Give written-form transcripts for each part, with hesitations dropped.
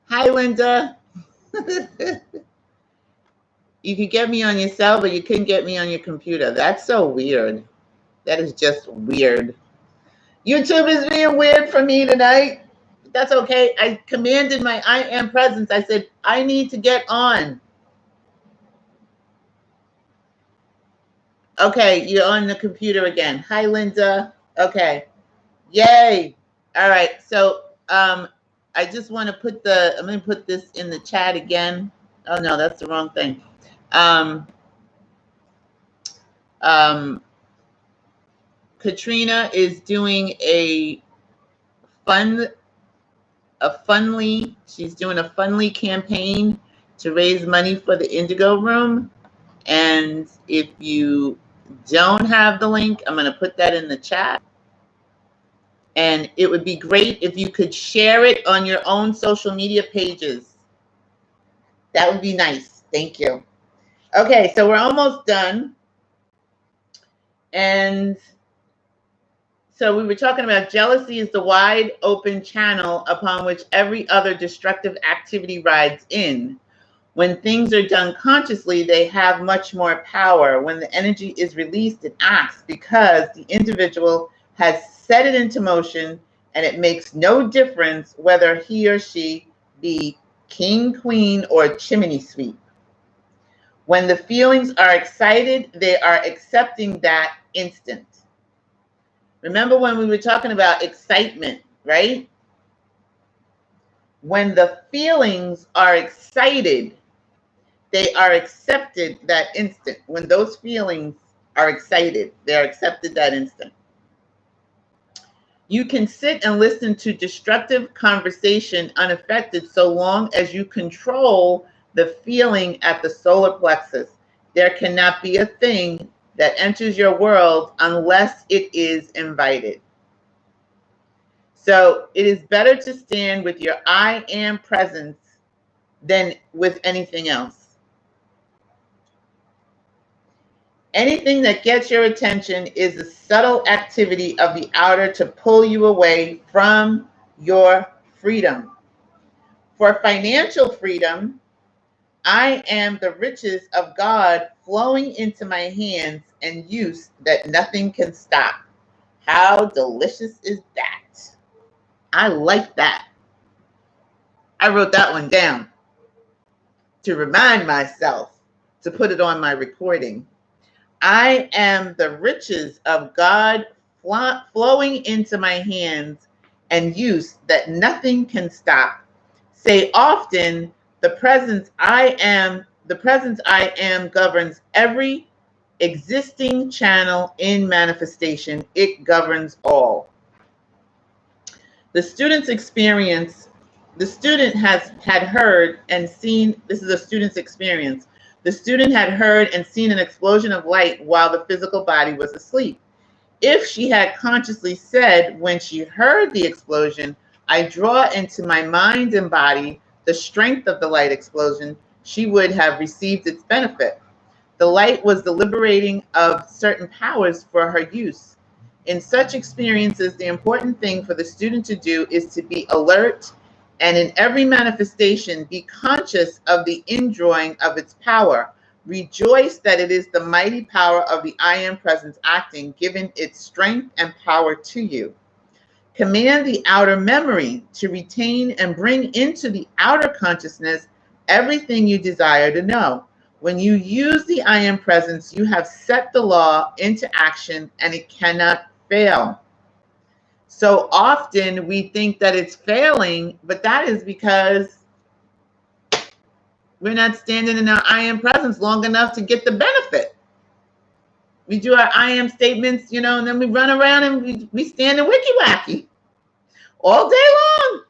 Hi, Linda. You could get me on your cell, but you couldn't get me on your computer. That's so weird. That is just weird. YouTube is being weird for me tonight. That's okay. I commanded my I am presence. I said, I need to get on. Okay, you're on the computer again. Hi, Linda. Okay. Yay. All right. So I just want to I'm going to put this in the chat again. Oh, no, that's the wrong thing. Katrina is doing she's doing a Funly campaign to raise money for the Indigo Room. And if you don't have the link, I'm going to put that in the chat. And it would be great if you could share it on your own social media pages. That would be nice. Thank you. Okay, so we're almost done. And so we were talking about jealousy is the wide open channel upon which every other destructive activity rides in. When things are done consciously, they have much more power. When the energy is released, it acts because the individual has set it into motion, and it makes no difference whether he or she be king, queen, or chimney sweep. When the feelings are excited, they are accepting that instant. Remember when we were talking about excitement, right? When the feelings are excited, they are accepted that instant. When those feelings are excited, they're accepted that instant. You can sit and listen to destructive conversation unaffected so long as you control the feeling at the solar plexus. There cannot be a thing that enters your world unless it is invited. So it is better to stand with your I am presence than with anything else. Anything that gets your attention is a subtle activity of the outer to pull you away from your freedom. For financial freedom, I am the riches of God flowing into my hands and use that nothing can stop. How delicious is that? I like that. I wrote that one down to remind myself to put it on my recording. I am the riches of God flowing into my hands and use that nothing can stop. Say often, the presence I am governs every existing channel in manifestation. It governs all. The student had heard and seen, this is a student's experience. The student had heard and seen an explosion of light while the physical body was asleep. If she had consciously said when she heard the explosion, I draw into my mind and body the strength of the light explosion, she would have received its benefit. The light was the liberating of certain powers for her use. In such experiences, the important thing for the student to do is to be alert and in every manifestation, be conscious of the indrawing of its power. Rejoice that it is the mighty power of the I am presence acting, giving its strength and power to you. Command the outer memory to retain and bring into the outer consciousness everything you desire to know. When you use the I am presence, you have set the law into action and it cannot fail. So often we think that it's failing, but that is because we're not standing in our I am presence long enough to get the benefit. We do our I am statements, and then we run around and we stand in Wicky Wacky all day long.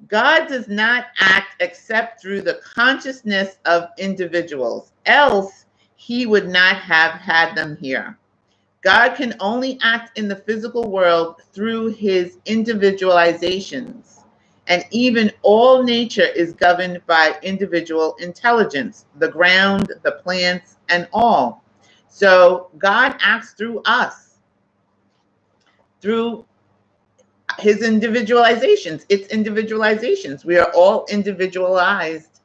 God does not act except through the consciousness of individuals, else he would not have had them here. God can only act in the physical world through his individualizations, and even all nature is governed by individual intelligence, the ground, the plants, and all. So God acts through us, through his individualizations. It's individualizations. We are all individualized,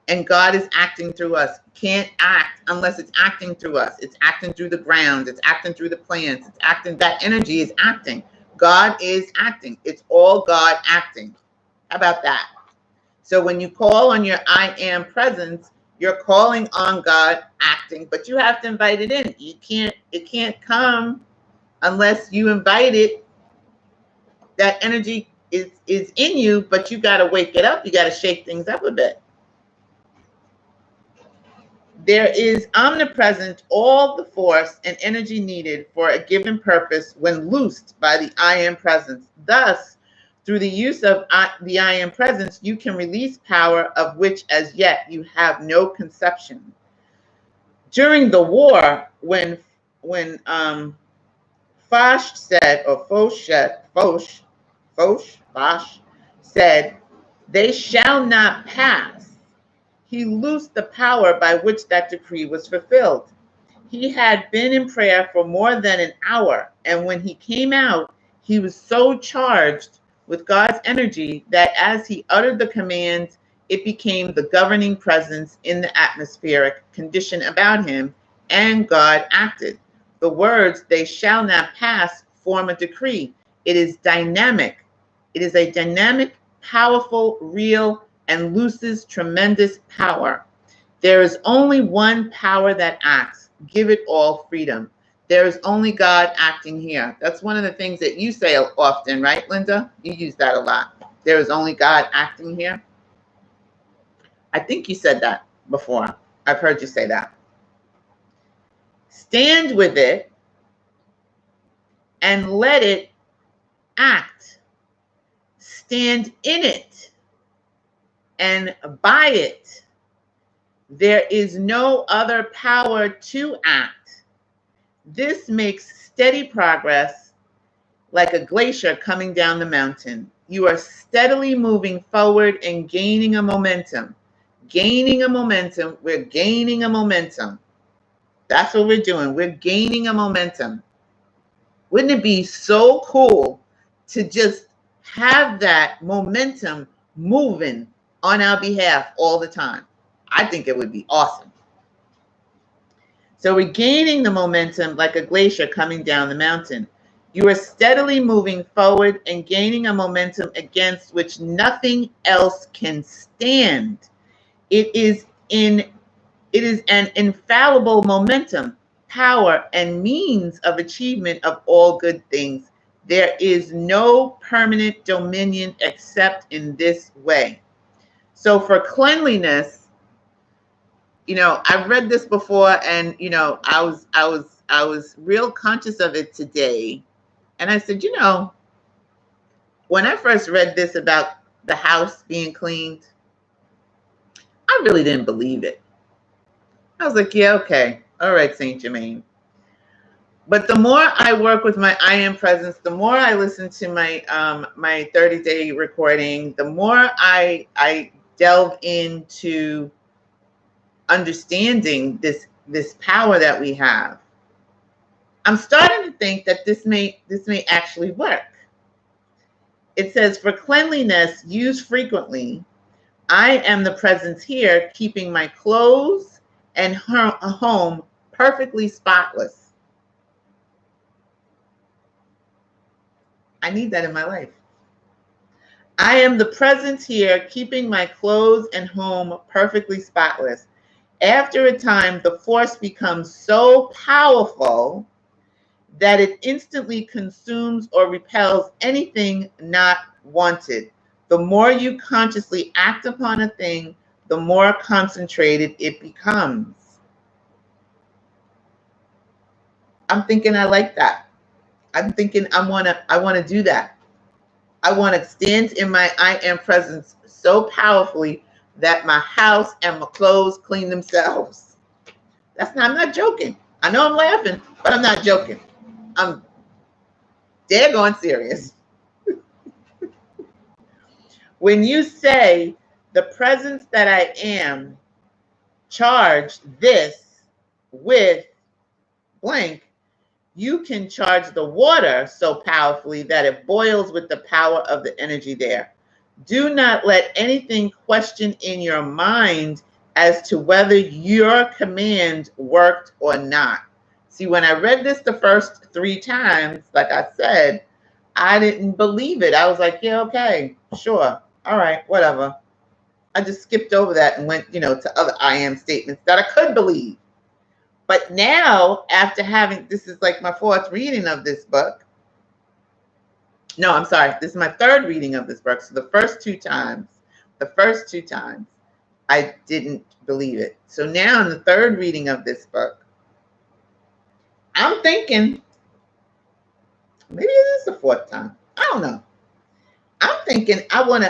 and God is acting through us. Can't act unless it's acting through us. It's acting through the ground. It's acting through the plants. It's acting. That energy is acting. God is acting. It's all God acting. How about that? So when you call on your I am presence, you're calling on God acting, but you have to invite it in. It can't come unless you invite it. That energy is in you, but you got to wake it up. You got to shake things up a bit. There is omnipresent all the force and energy needed for a given purpose when loosed by the I am presence. Thus, through the use of the I am presence, you can release power of which as yet you have no conception. During the war, when Foch said, or Foch said, they shall not pass, he loosed the power by which that decree was fulfilled. He had been in prayer for more than an hour, and when he came out, he was so charged with God's energy that as he uttered the command, it became the governing presence in the atmospheric condition about him, and God acted. The words, they shall not pass, form a decree. It is dynamic. It is a dynamic, powerful, real, and looses tremendous power. There is only one power that acts. Give it all freedom. There is only God acting here. That's one of the things that you say often, right, Linda? You use that a lot. There is only God acting here. I think you said that before. I've heard you say that. Stand with it and let it act. Stand in it and by it. There is no other power to act. This makes steady progress like a glacier coming down the mountain. You are steadily moving forward and gaining a momentum. Gaining a momentum. We're gaining a momentum. That's what we're doing. We're gaining a momentum. Wouldn't it be so cool to just have that momentum moving on our behalf all the time? I think it would be awesome. So we're gaining the momentum like a glacier coming down the mountain. You are steadily moving forward and gaining a momentum against which nothing else can stand. It is an infallible momentum, power, and means of achievement of all good things. There is no permanent dominion except in this way. So for cleanliness, I've read this before, and I was real conscious of it today. And I said, when I first read this about the house being cleaned, I really didn't believe it. I was like, yeah, okay. All right, Saint Germain. But the more I work with my I am presence, the more I listen to my 30-day recording, the more I delve into understanding this power that we have. I'm starting to think that this may actually work. It says, for cleanliness used frequently, I am the presence here, keeping my clothes and home perfectly spotless. I need that in my life. I am the presence here, keeping my clothes and home perfectly spotless. After a time, the force becomes so powerful that it instantly consumes or repels anything not wanted. The more you consciously act upon a thing, the more concentrated it becomes. I'm thinking I like that. I'm thinking I want to do that. I want to stand in my I am presence so powerfully that my house and my clothes clean themselves. I'm not joking. I know I'm laughing, but I'm not joking. I'm daggone serious. When you say the presence that I am charged this with blank, You can charge the water so powerfully that it boils with the power of the energy there. Do not let anything question in your mind as to whether your command worked or not. See, when I read this the first 3 times, like I said, I didn't believe it. I was like, yeah, okay, sure. All right, whatever. I just skipped over that and went, to other I am statements that I could believe. But now, after having, this is like my 4th reading of this book. No, I'm sorry. This is my 3rd reading of this book. So the first two times, I didn't believe it. So now in the 3rd reading of this book, I'm thinking, maybe it is the 4th time. I don't know. I'm thinking I want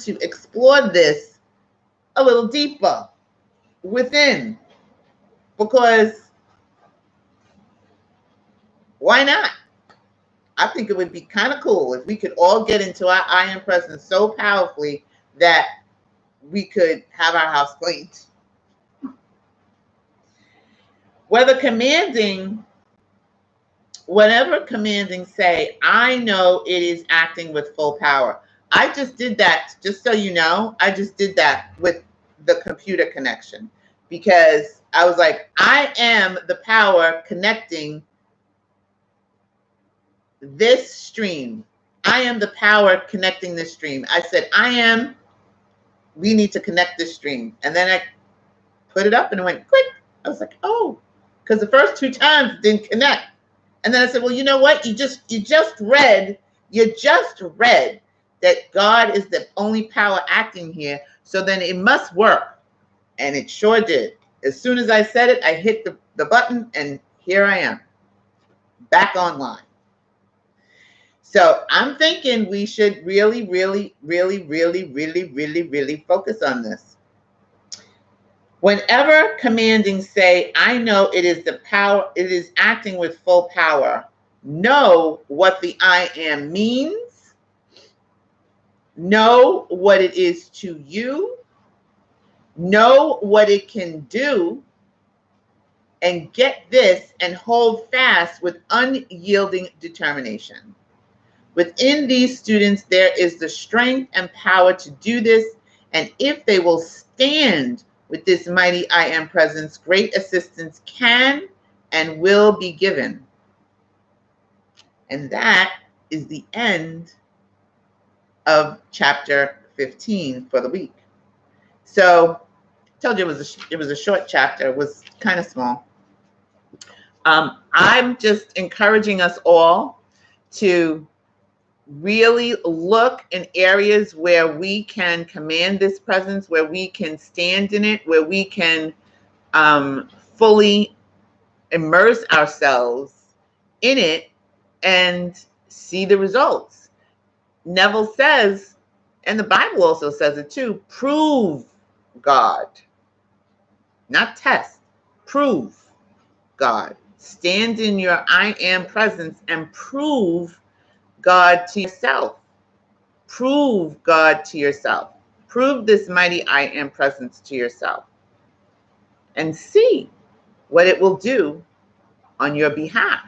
to explore this a little deeper within, because why not? I think it would be kind of cool if we could all get into our I am presence so powerfully that we could have our house cleaned. Whatever commanding say, I know it is acting with full power. I just did that, just so you know, I just did that with the computer connection, because I was like, I am the power connecting this stream. I am the power connecting this stream. I said, we need to connect this stream. And then I put it up and it went quick. I was like, oh, because the first 2 times it didn't connect. And then I said, well, you know what? You just read that God is the only power acting here. So then it must work. And it sure did. As soon as I said it, I hit the button and here I am, back online. So I'm thinking we should really, really, really, really, really, really, really focus on this. Whenever commanding say, I know it is the power, it is acting with full power, know what the I am means, know what it is to you, know what it can do, and get this and hold fast with unyielding determination. Within these students, there is the strength and power to do this, and if they will stand with this mighty I am presence, great assistance can and will be given. And that is the end of chapter 15 for the week. So I told you it was a short chapter. It was kind of small. I'm just encouraging us all to really look in areas where we can command this presence, where we can stand in it, where we can fully immerse ourselves in it and see the results. Neville says, and the Bible also says it too, prove God. Not test, prove God. Stand in your I am presence and prove God to yourself. Prove God to yourself. Prove this mighty I am presence to yourself. And see what it will do on your behalf.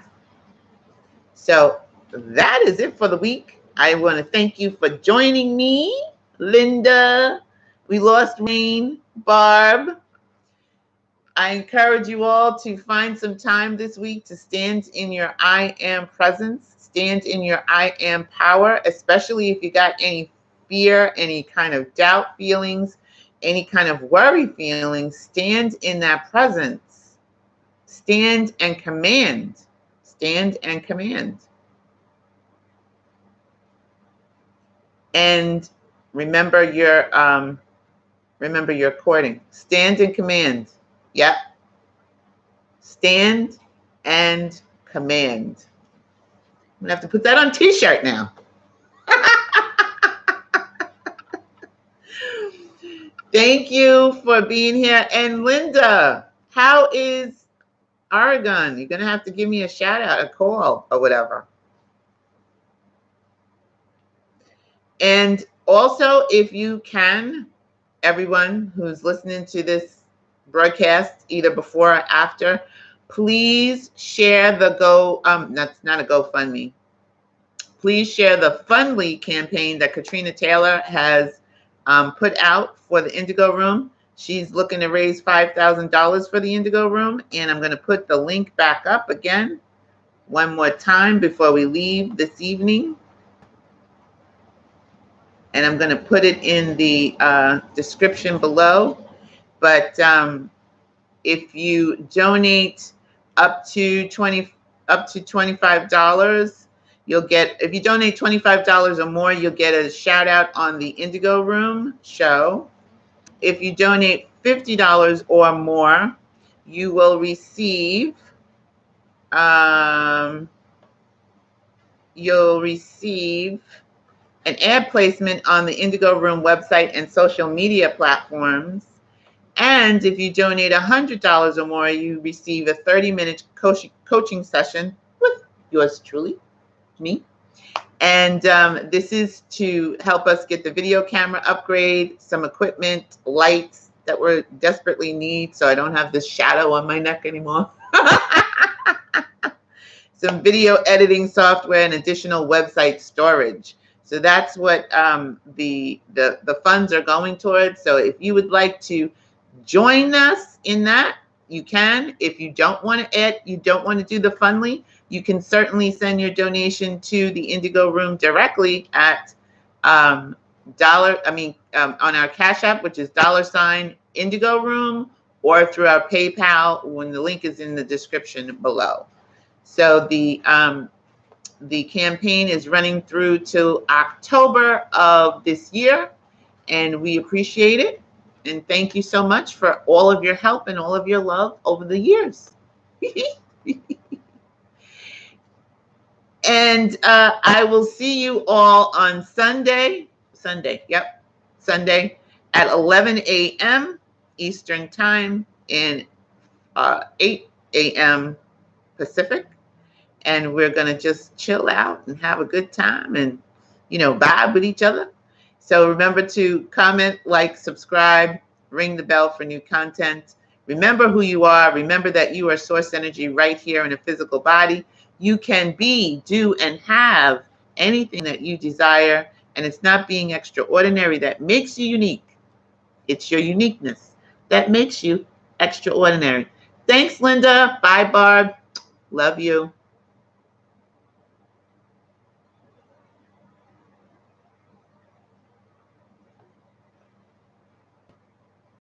So that is it for the week. I want to thank you for joining me, Linda. We lost Wayne, Barb. I encourage you all to find some time this week to stand in your I am presence, stand in your I am power, especially if you got any fear, any kind of doubt feelings, any kind of worry feelings. Stand in that presence. Stand and command. Stand and command. And remember your recording. Stand and command. Yep. Stand and command. I'm gonna have to put that on a t-shirt now. Thank you for being here. And Linda, how is Oregon? You're gonna have to give me a shout out, a call or whatever. And also, if you can, everyone who's listening to this broadcast either before or after. Please share the that's not a GoFundMe. Please share the Fundly campaign that Katrina Taylor has put out for the Indigo Room. She's looking to raise $5,000 for the Indigo Room, and I'm going to put the link back up again one more time before we leave this evening. And I'm going to put it in the description below. But if you donate up to $25, you'll get, if you donate $25 or more, you'll get a shout out on the Indigo Room show. If you donate $50 or more, you will receive an ad placement on the Indigo Room website and social media platforms. And if you donate $100 or more, you receive a 30-minute coaching session with yours truly, me. And this is to help us get the video camera upgrade, some equipment, lights that we desperately need so I don't have this shadow on my neck anymore. Some video editing software and additional website storage. So that's what the funds are going towards. So if you would like to join us in that, you can. If you don't want to do the Fundly, you can certainly send your donation to the Indigo Room directly at on our Cash App, which is $ Indigo Room, or through our PayPal when the link is in the description below. So the campaign is running through till October of this year, and we appreciate it. And thank you so much for all of your help and all of your love over the years. And I will see you all on Sunday at 11 a.m. Eastern Time and 8 a.m. Pacific. And we're going to just chill out and have a good time and, vibe with each other. So remember to comment, like, subscribe, ring the bell for new content. Remember who you are. Remember that you are source energy right here in a physical body. You can be, do, and have anything that you desire. And it's not being extraordinary that makes you unique. It's your uniqueness that makes you extraordinary. Thanks, Linda. Bye, Barb. Love you.